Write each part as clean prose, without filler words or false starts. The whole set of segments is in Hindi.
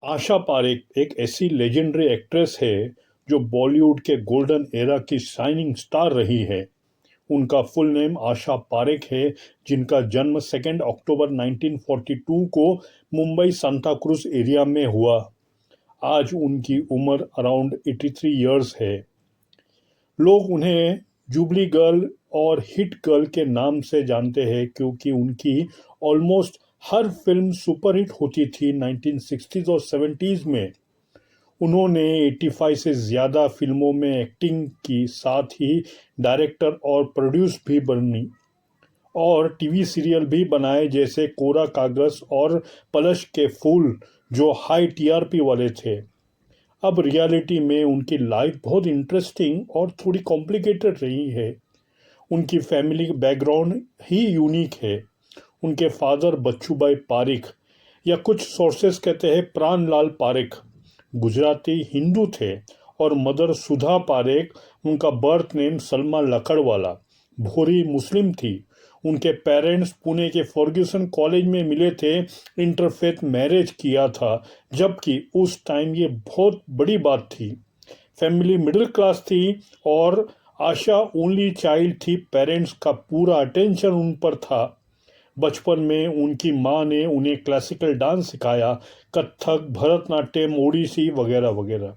आशा पारेख एक ऐसी लेजेंडरी एक्ट्रेस है जो बॉलीवुड के गोल्डन एरा की शाइनिंग स्टार रही है। उनका फुल नेम आशा पारेख है, जिनका जन्म 2 अक्टूबर 1942 को मुंबई सांता क्रूज एरिया में हुआ। आज उनकी उम्र अराउंड 83 इयर्स है। लोग उन्हें जुबली गर्ल और हिट गर्ल के नाम से जानते हैं क्योंकि उनकी ऑलमोस्ट हर फिल्म सुपरहिट होती थी 1960s और 70s में। उन्होंने 85 से ज़्यादा फिल्मों में एक्टिंग की, साथ ही डायरेक्टर और प्रोड्यूस भी बनी और टीवी सीरियल भी बनाए जैसे कोरा कागज और पलश के फूल, जो हाई टीआरपी वाले थे। अब रियलिटी में उनकी लाइफ बहुत इंटरेस्टिंग और थोड़ी कॉम्प्लिकेटेड रही है। उनकी फैमिली बैकग्राउंड ही यूनिक है। उनके फादर बच्चूभाई पारेख, या कुछ सोर्सेस कहते हैं प्राणलाल पारेख, गुजराती हिंदू थे और मदर सुधा पारेख, उनका बर्थ नेम सलमा लकड़वाला, भोरी मुस्लिम थी। उनके पेरेंट्स पुणे के फर्ग्यूसन कॉलेज में मिले थे, इंटरफेथ मैरिज किया था, जबकि उस टाइम ये बहुत बड़ी बात थी। फैमिली मिडिल क्लास थी और आशा ओनली चाइल्ड थी। पेरेंट्स का पूरा अटेंशन उन पर था। बचपन में उनकी माँ ने उन्हें क्लासिकल डांस सिखाया, कथक, भरतनाट्यम, ओडिसी वगैरह वगैरह,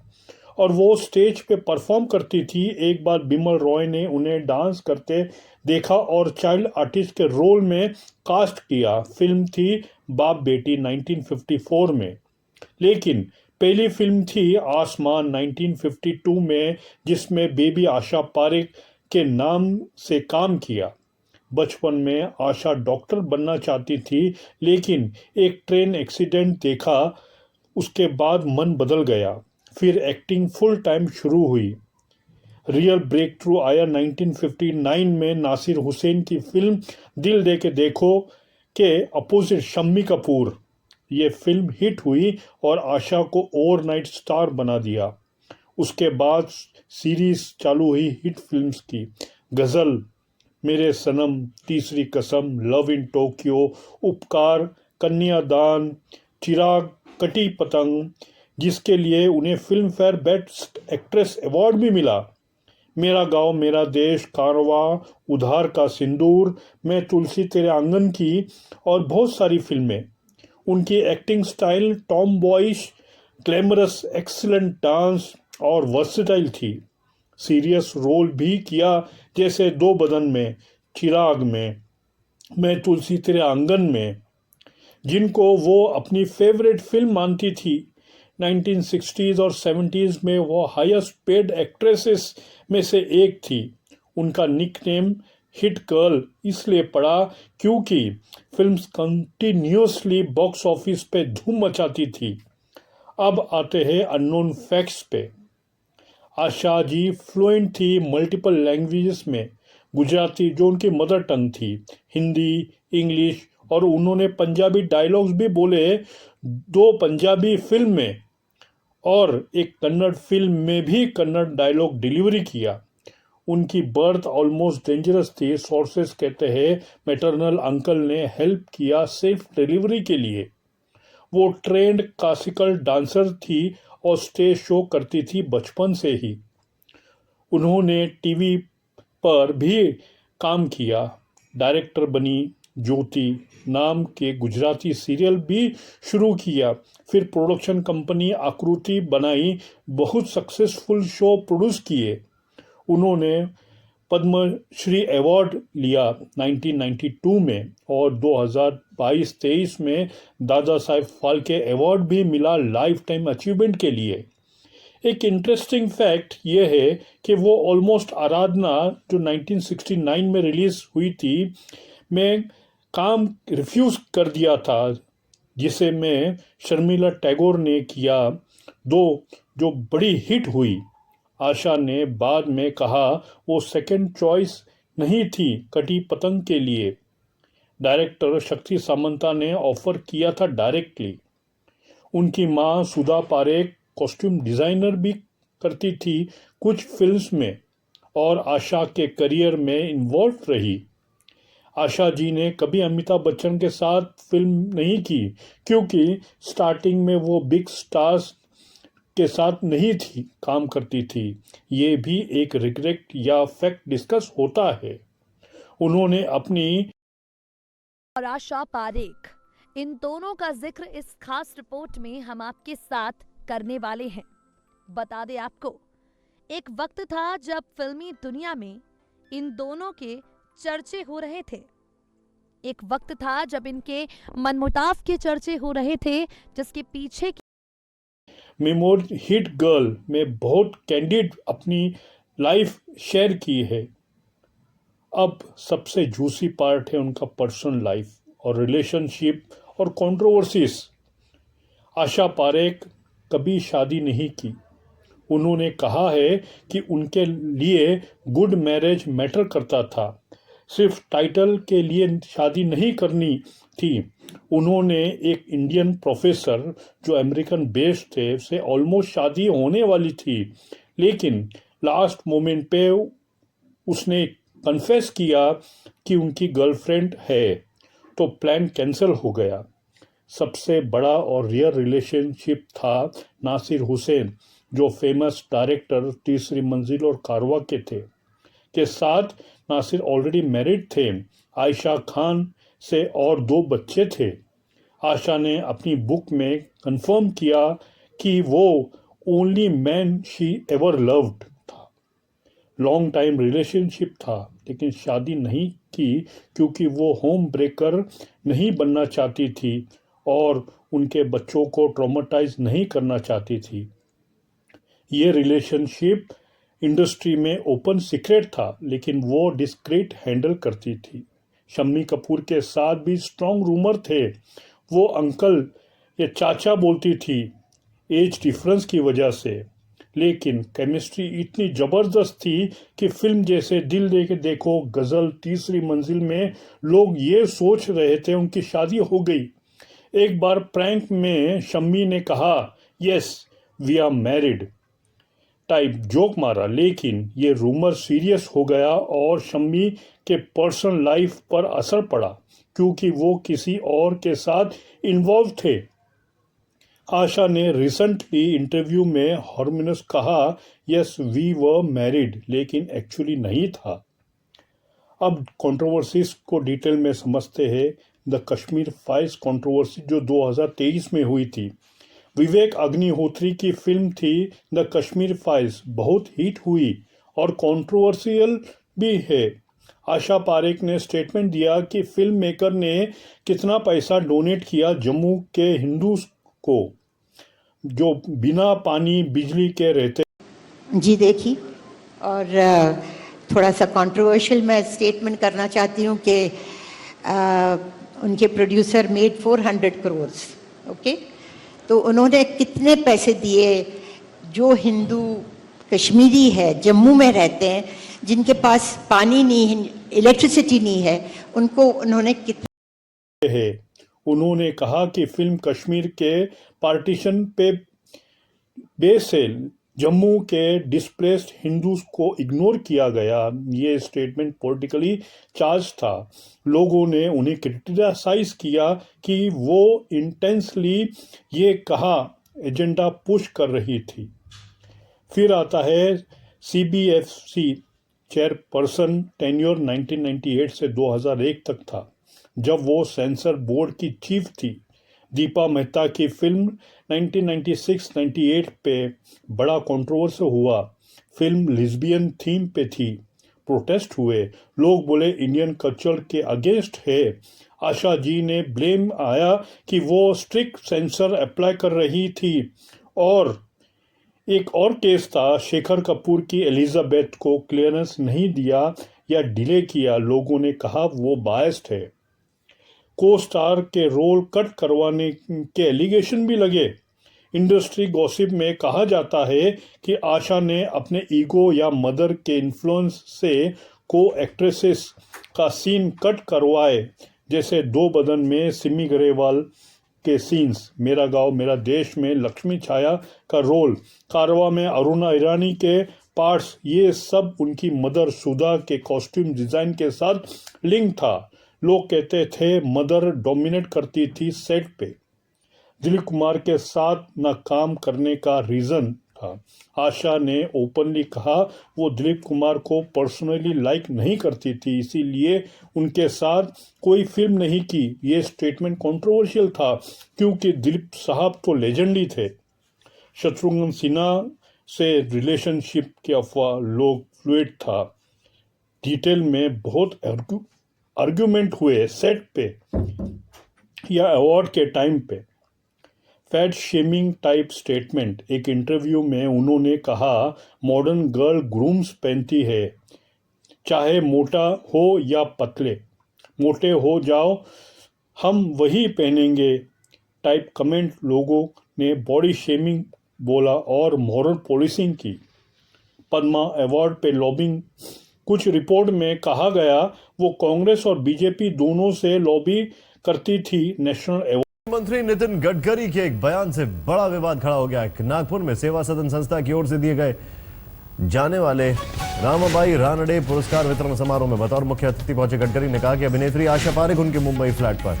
और वो स्टेज पे परफॉर्म करती थी। एक बार बिमल रॉय ने उन्हें डांस करते देखा और चाइल्ड आर्टिस्ट के रोल में कास्ट किया। फिल्म थी बाप बेटी 1954 में। लेकिन पहली फिल्म थी आसमान 1952 में, जिसमें बेबी आशा पारेख के नाम से काम किया। बचपन में आशा डॉक्टर बनना चाहती थी, लेकिन एक ट्रेन एक्सीडेंट देखा, उसके बाद मन बदल गया। फिर एक्टिंग फुल टाइम शुरू हुई। रियल ब्रेक थ्रू आया 1959 में नासिर हुसैन की फिल्म दिल दे के देखो के अपोजिट शम्मी कपूर। ये फिल्म हिट हुई और आशा को ओवरनाइट स्टार बना दिया। उसके बाद सीरीज चालू हुई हिट फिल्म्स की, गज़ल, मेरे सनम, तीसरी कसम, लव इन टोक्यो, उपकार, कन्यादान, चिराग, कटी पतंग, जिसके लिए उन्हें film fair best actress award भी मिला। मेरा गांव मेरा देश, कारवां, उधार का सिंदूर, मैं तुलसी तेरे आंगन की, और बहुत सारी फिल्में। उनकी acting style tomboyish, glamorous, excellent dance और वर्सेटाइल थी। सीरियस रोल भी किया, जैसे दो बदन में, चिराग में, मैं तुलसी तेरे आंगन में, जिनको वो अपनी फेवरेट फिल्म मानती थी। 1960s और 70s में वो हाईएस्ट पेड एक्ट्रेसेस में से एक थी। उनका निकनेम हिट गर्ल इसलिए पड़ा क्योंकि फिल्म्स कंटिन्यूसली बॉक्स ऑफिस पे धूम मचाती थी। अब आते हैं अननोन फैक्ट्स पे। आशा जी फ्लुएंट थी मल्टीपल लैंग्वेजेस में। गुजराती, जो उनकी मदर टंग थी, हिंदी, इंग्लिश, और उन्होंने पंजाबी डायलॉग्स भी बोले 2 पंजाबी फिल्म में, और एक कन्नड़ फिल्म में भी कन्नड़ डायलॉग डिलीवरी किया। उनकी बर्थ ऑलमोस्ट डेंजरस थी। सोर्सेस कहते हैं मैटरनल अंकल ने हेल्प किया सेफ डिलीवरी के लिए। वो ट्रेंड क्लासिकल डांसर थी और स्टेज शो करती थी बचपन से ही। उन्होंने टीवी पर भी काम किया। डायरेक्टर बनी, ज्योति नाम के गुजराती सीरियल भी शुरू किया। फिर प्रोडक्शन कंपनी आकृति बनाई, बहुत सक्सेसफुल शो प्रोड्यूस किए। उन्होंने पद्मश्री अवार्ड लिया 1992 में, और 2022-23 में दादा साहेब फाल्के अवार्ड भी मिला लाइफ टाइम अचीवमेंट के लिए। एक इंटरेस्टिंग फैक्ट ये है कि वो ऑलमोस्ट आराधना, जो 1969 में रिलीज हुई थी, में काम रिफ्यूज कर दिया था, जिसे में शर्मिला टैगोर ने किया, दो जो बड़ी हिट हुई। आशा ने बाद में कहा वो सेकंड चॉइस नहीं थी कटी पतंग के लिए। डायरेक्टर शक्ति सामंता ने ऑफर किया था डायरेक्टली। उनकी मां सुधा पारेख कॉस्ट्यूम डिज़ाइनर भी करती थी कुछ फिल्म्स में और आशा के करियर में इन्वॉल्व रही। आशा जी ने कभी अमिताभ बच्चन के साथ फिल्म नहीं की क्योंकि स्टार्टिंग में वो बिग स्टार्स के साथ नहीं थी काम करती थी। ये भी एक रिग्रेट या फैक्ट डिस्कस होता है। उन्होंने अपनी और आशा पारेख, इन दोनों का जिक्र इस खास रिपोर्ट में हम आपके साथ करने वाले हैं। बता दें आपको, एक वक्त था जब फिल्मी दुनिया में इन दोनों के चर्चे हो रहे थे। एक वक्त था जब इनके मनमुटाव के चर्चे हो रहे थे, जिसके पीछे मेमोर हिट गर्ल में बहुत कैंडिड अपनी लाइफ शेयर की है। अब सबसे जूसी पार्ट है उनका पर्सनल लाइफ और रिलेशनशिप और कंट्रोवर्सीज। आशा पारेख कभी शादी नहीं की। उन्होंने कहा है कि उनके लिए गुड मैरिज मैटर करता था, सिर्फ टाइटल के लिए शादी नहीं करनी थी। उन्होंने एक इंडियन प्रोफेसर जो अमेरिकन बेस्ड थे से ऑलमोस्ट शादी होने वाली थी, लेकिन लास्ट मोमेंट पे उसने कन्फेस किया कि उनकी गर्लफ्रेंड है, तो प्लान कैंसिल हो गया। सबसे बड़ा और रियल रिलेशनशिप था नासिर हुसैन, जो फेमस डायरेक्टर तीसरी मंजिल और कारवा के साथ। नासिर ऑलरेडी मैरिड थे। आयशा खान से और 2 बच्चे थे। आशा ने अपनी बुक में कंफर्म किया कि वो only man she ever loved था। लॉन्ग टाइम रिलेशनशिप था, लेकिन शादी नहीं की क्योंकि वो होम ब्रेकर नहीं बनना चाहती थी और उनके बच्चों को ट्रॉमेटाइज नहीं करना चाहती थी। ये रिलेशनशिप इंडस्ट्री में ओपन सीक्रेट था, लेकिन वो डिस्क्रीट हैंडल करती थी। शम्मी कपूर के साथ भी स्ट्रॉन्ग रूमर थे। वो अंकल या चाचा बोलती थी एज डिफरेंस की वजह से, लेकिन केमिस्ट्री इतनी ज़बरदस्त थी कि फिल्म जैसे दिल दे के देखो, गज़ल, तीसरी मंजिल में लोग ये सोच रहे थे उनकी शादी हो गई। एक बार प्रैंक में शम्मी ने कहा yes we are married type joke मारा, लेकिन ये रूमर सीरियस हो गया और शम्मी के पर्सनल लाइफ पर असर पड़ा क्योंकि वो किसी और के साथ इन्वॉल्व थे। आशा ने रिसेंटली इंटरव्यू में हॉर्मिनस कहा यस वी वर मैरिड, लेकिन एक्चुअली नहीं था। अब कंट्रोवर्सीज को डिटेल में समझते हैं। द कश्मीर फाइल्स कंट्रोवर्सी जो 2023 में हुई थी। विवेक अग्निहोत्री की फिल्म थी द कश्मीर फाइल्स, बहुत हिट हुई और कंट्रोवर्शियल भी है। आशा पारेख ने स्टेटमेंट दिया कि फिल्म मेकर ने कितना पैसा डोनेट किया जम्मू के हिंदू को जो बिना पानी बिजली के रहते। जी देखी, और थोड़ा सा कंट्रोवर्शियल मैं स्टेटमेंट करना चाहती हूँ कि उनके प्रोड्यूसर मेड 400 करोड़, ओके। तो उन्होंने कितने पैसे दिए जो हिंदू कश्मीरी है, जम्मू में रहते हैं, जिनके पास पानी नहीं है, इलेक्ट्रिसिटी नहीं है, उनको उन्होंने कितने है। उन्होंने कहा कि फिल्म कश्मीर के पार्टीशन पे बेस है, जम्मू के डिस्प्लेस्ड हिंदूज को इग्नोर किया गया। ये स्टेटमेंट पॉलिटिकली चार्ज था। लोगों ने उन्हें क्रिटिसाइज किया कि वो इंटेंसली ये कहा एजेंडा पुश कर रही थी। फिर आता है CBFC चेयरपर्सन, टेन्योर 1998 से 2001 तक था, जब वो सेंसर बोर्ड की चीफ थी। दीपा मेहता की फिल्म 1996-98 पे बड़ा कंट्रोवर्सी हुआ। फिल्म लिस्बियन थीम पे थी, प्रोटेस्ट हुए, लोग बोले इंडियन कल्चर के अगेंस्ट है। आशा जी ने ब्लेम आया कि वो स्ट्रिक्ट सेंसर अप्लाई कर रही थी। और एक और केस था, शेखर कपूर की एलिजाबेथ को क्लियरेंस नहीं दिया या डिले किया, लोगों ने कहा वो बायस्ड है। को स्टार के रोल कट करवाने के एलिगेशन भी लगे। इंडस्ट्री गॉसिप में कहा जाता है कि आशा ने अपने ईगो या मदर के इन्फ्लुएंस से को एक्ट्रेसेस का सीन कट करवाए, जैसे 2 बदन में सिमी ग्रेवाल के सीन्स, मेरा गांव मेरा देश में लक्ष्मी छाया का रोल, कारवा में अरुणा ईरानी के पार्ट्स, ये सब उनकी मदर सुधा के कॉस्ट्यूम डिज़ाइन के साथ लिंक था। लोग कहते थे मदर डोमिनेट करती थी सेट पे। दिलीप कुमार के साथ न काम करने का रीजन था। आशा ने ओपनली कहा वो दिलीप कुमार को पर्सनली लाइक नहीं करती थी, इसीलिए उनके साथ कोई फिल्म नहीं की। ये स्टेटमेंट कंट्रोवर्शियल था क्योंकि दिलीप साहब तो लेजेंड ही थे। शत्रुघ्न सिन्हा से रिलेशनशिप की अफवाह लोग फ्लूइड था। डिटेल में बहुत आर्ग्यूमेंट हुए सेट पे या अवार्ड के टाइम पे। Fat shaming type statement. एक इंटरव्यू में उन्होंने कहा मॉडर्न गर्ल ग्रूम्स पहनती है, चाहे मोटा हो या पतले, मोटे हो जाओ हम वही पहनेंगे टाइप कमेंट। लोगों ने बॉडी शेमिंग बोला और मॉरल पॉलिसिंग की। पद्मा अवार्ड पे लॉबिंग। कुछ रिपोर्ट में कहा गया वो कांग्रेस और बीजेपी दोनों से लॉबी करती थी नेशनल अवार्ड। मंत्री नितिन गडकरी के एक बयान से बड़ा विवाद खड़ा हो गया। नागपुर में सेवा सदन संस्था की ओर से दिए गए जाने वाले रामाबाई रानडे पुरस्कार वितरण समारोह में बतौर मुख्य अतिथि पहुंचे गडकरी ने कहा कि अभिनेत्री आशा पारेख उनके मुंबई फ्लैट पर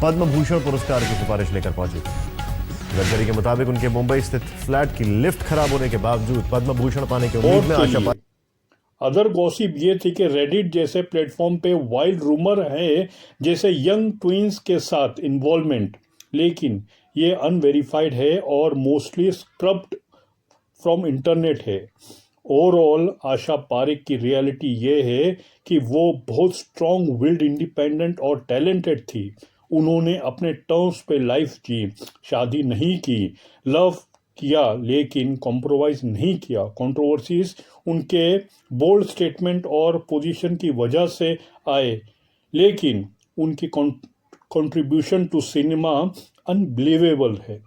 पद्म भूषण पुरस्कार की सिफारिश लेकर पहुंची। गडकरी के मुताबिक उनके मुंबई स्थित फ्लैट की लिफ्ट खराब होने के बावजूद पद्म भूषण पाने की उम्मीद में आशा पारेख। अदर गॉसिप ये थी कि रेडिट जैसे प्लेटफॉर्म पे वाइल्ड रूमर है जैसे यंग ट्विंस के साथ इन्वॉल्वमेंट, लेकिन ये अनवेरिफाइड है और मोस्टली स्क्रप्ड फ्रॉम इंटरनेट है। ओवरऑल आशा पारेख की रियलिटी ये है कि वो बहुत स्ट्रॉन्ग विल्ड, इंडिपेंडेंट और टैलेंटेड थी। उन्होंने अपने टर्म्स पे लाइफ जी, शादी नहीं की, लव किया लेकिन कॉम्प्रोमाइज नहीं किया। कंट्रोवर्सीज उनके बोल्ड स्टेटमेंट और पोजीशन की वजह से आए, लेकिन उनकी कंट्रीब्यूशन टू सिनेमा अनबिलीवेबल है।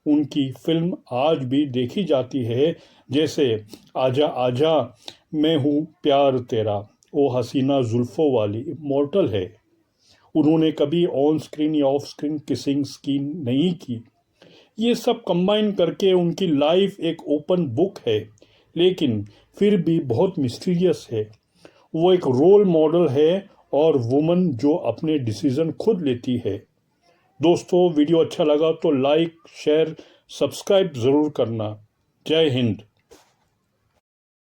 उनकी फिल्म आज भी देखी जाती है, जैसे आजा आजा, मैं हूँ प्यार तेरा, ओ हसीना जुल्फों वाली, इमॉर्टल है। उन्होंने कभी ऑन स्क्रीन या ऑफ स्क्रीन किसिंग स्कीन नहीं की। ये सब कंबाइन करके उनकी लाइफ एक ओपन बुक है, लेकिन फिर भी बहुत मिस्टीरियस है। वो एक रोल मॉडल है और वुमन जो अपने डिसीजन खुद लेती है। दोस्तों, वीडियो अच्छा लगा तो लाइक, शेयर, सब्सक्राइब ज़रूर करना। जय हिंद।